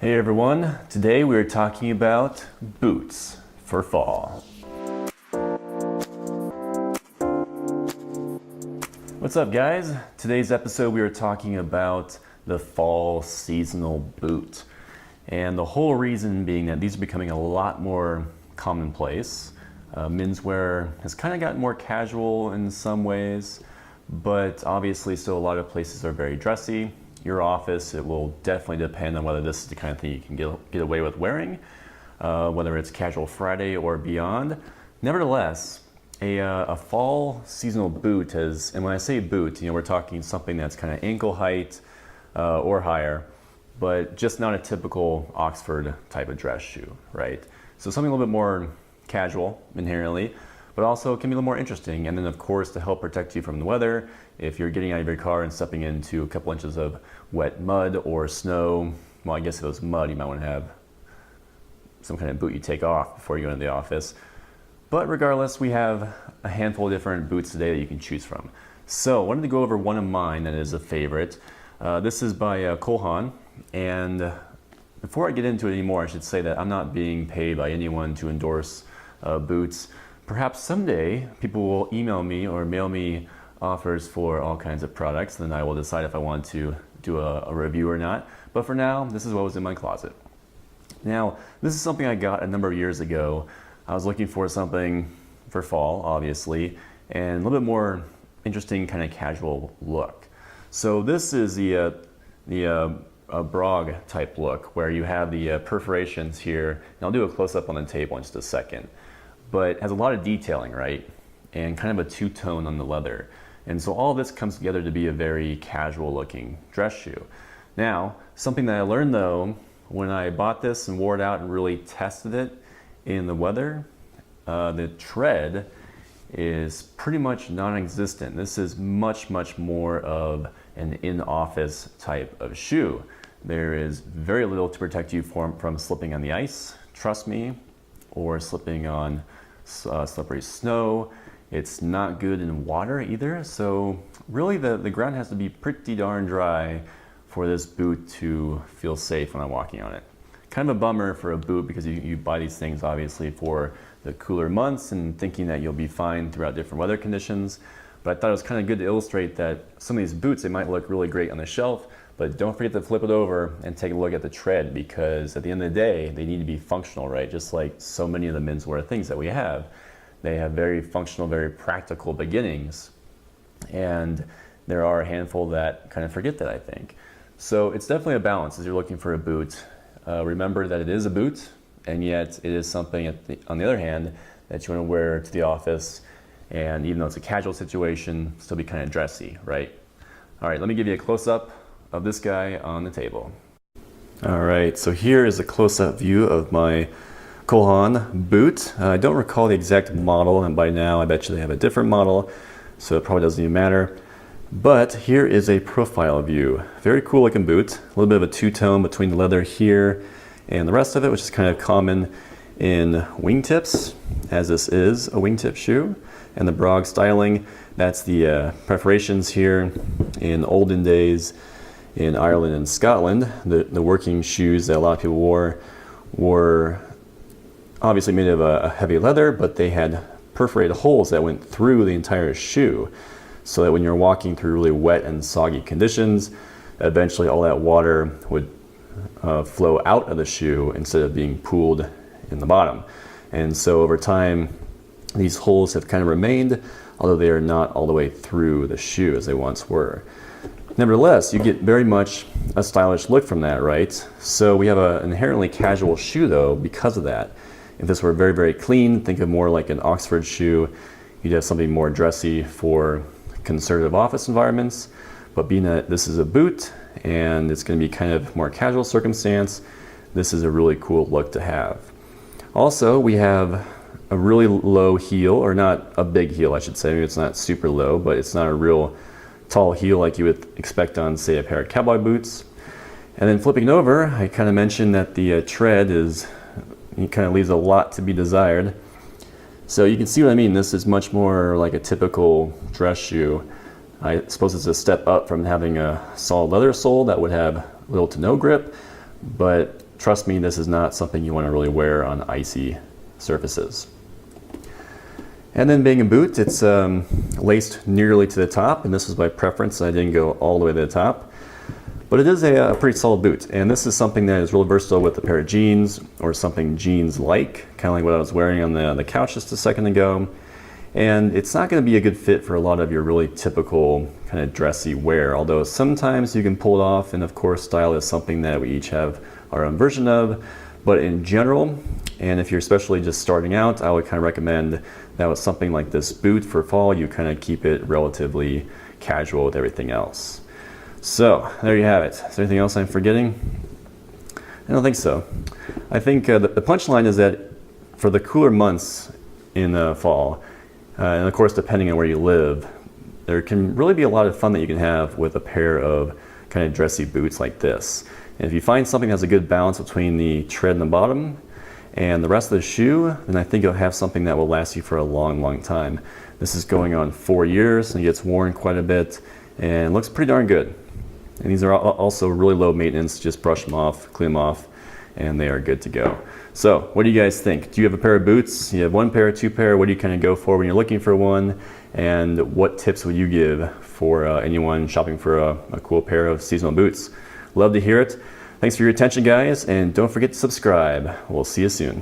Hey everyone, today we're talking about boots for fall. What's up guys? Today's episode we are talking about the fall seasonal boot. And the whole reason being that these are becoming a lot more commonplace. Menswear has kind of gotten more casual in some ways, but obviously still a lot of places are very dressy. Your office, it will definitely depend on whether this is the kind of thing you can get away with wearing, whether it's casual Friday or beyond. Nevertheless, a fall seasonal boot is, and when I say boot, we're talking something that's kind of ankle height or higher, but just not a typical Oxford type of dress shoe, right? So something a little bit more casual inherently, but also can be a little more interesting. And then of course, to help protect you from the weather, if you're getting out of your car and stepping into a couple inches of wet mud or snow, well, I guess if it was mud, you might want to have some kind of boot you take off before you go into the office. But regardless, we have a handful of different boots today that you can choose from. So I wanted to go over one of mine that is a favorite. This is by Cole Haan. And before I get into it anymore, I should say that I'm not being paid by anyone to endorse boots. Perhaps someday people will email me or mail me offers for all kinds of products, and then I will decide if I want to do a review or not. But for now, this is what was in my closet. Now, this is something I got a number of years ago. I was looking for something for fall, obviously, and a little bit more interesting kind of casual look. So this is the brog type look where you have the perforations here, and I'll do a close-up on the table in just a second. But it has a lot of detailing, right? And kind of a two-tone on the leather. And so all this comes together to be a very casual looking dress shoe. Now, something that I learned though, when I bought this and wore it out and really tested it in the weather, the tread is pretty much non-existent. This is much more of an in-office type of shoe. There is very little to protect you from slipping on the ice, trust me, or slipping on slippery snow. It's not good in water either, so really the ground has to be pretty darn dry for this boot to feel safe when I'm walking on it. Kind of a bummer for a boot because you buy these things obviously for the cooler months and thinking that you'll be fine throughout different weather conditions. But I thought it was kind of good to illustrate that some of these boots, they might look really great on the shelf, but don't forget to flip it over and take a look at the tread, because at the end of the day, they need to be functional, right? Just like so many of the menswear things that we have. They have very functional, very practical beginnings. And there are a handful that kind of forget that, I think. So it's definitely a balance as you're looking for a boot. Remember that it is a boot, and yet it is something on the other hand that you want to wear to the office. And even though it's a casual situation, still be kind of dressy, right? All right, let me give you a close-up of this guy on the table. All right, so here is a close-up view of my Cole Haan boot. I don't recall the exact model, and by now I bet you they have a different model, so it probably doesn't even matter. But here is a profile view. Very cool looking boot. A little bit of a two-tone between the leather here and the rest of it, which is kind of common in wingtips, as this is a wingtip shoe. And the brog styling, that's the perforations here. In olden days in Ireland and Scotland, the working shoes that a lot of people wore were obviously made of a heavy leather, but they had perforated holes that went through the entire shoe, so that when you're walking through really wet and soggy conditions, eventually all that water would flow out of the shoe instead of being pooled in the bottom. And so over time, these holes have kind of remained, although they are not all the way through the shoe as they once were. Nevertheless, you get very much a stylish look from that, right? So we have an inherently casual shoe though because of that. If this were very clean, think of more like an Oxford shoe. You'd have something more dressy for conservative office environments. But being that this is a boot and it's going to be kind of more casual circumstance, this is a really cool look to have. Also, we have a really low heel, or not a big heel, I should say. Maybe it's not super low, but it's not a real tall heel like you would expect on, say, a pair of cowboy boots. And then flipping it over, I kind of mentioned that the tread it kind of leaves a lot to be desired. So you can see what I mean. This is much more like a typical dress shoe. I suppose it's a step up from having a solid leather sole that would have little to no grip, but trust me, this is not something you want to really wear on icy surfaces. And then being a boot, it's laced nearly to the top, and this is by preference. I didn't go all the way to the top. But it is a pretty solid boot, and this is something that is really versatile with a pair of jeans or something jeans-like, kind of like what I was wearing on the couch just a second ago. And it's not going to be a good fit for a lot of your really typical kind of dressy wear, although sometimes you can pull it off, and of course style is something that we each have our own version of. But in general, and if you're especially just starting out, I would kind of recommend that with something like this boot for fall, you kind of keep it relatively casual with everything else. So there you have it. Is there anything else I'm forgetting? I don't think so. I think the punchline is that for the cooler months in the fall, and of course depending on where you live, there can really be a lot of fun that you can have with a pair of kind of dressy boots like this. And if you find something that has a good balance between the tread and the bottom and the rest of the shoe, then I think you'll have something that will last you for a long, long time. This is going on 4 years and it gets worn quite a bit and looks pretty darn good. And these are also really low maintenance. Just brush them off, clean them off, and they are good to go. So what do you guys think? Do you have a pair of boots? You have one pair, two pair? What do you kind of go for when you're looking for one? And what tips would you give for anyone shopping for a cool pair of seasonal boots? Love to hear it. Thanks for your attention, guys, and don't forget to subscribe. We'll see you soon.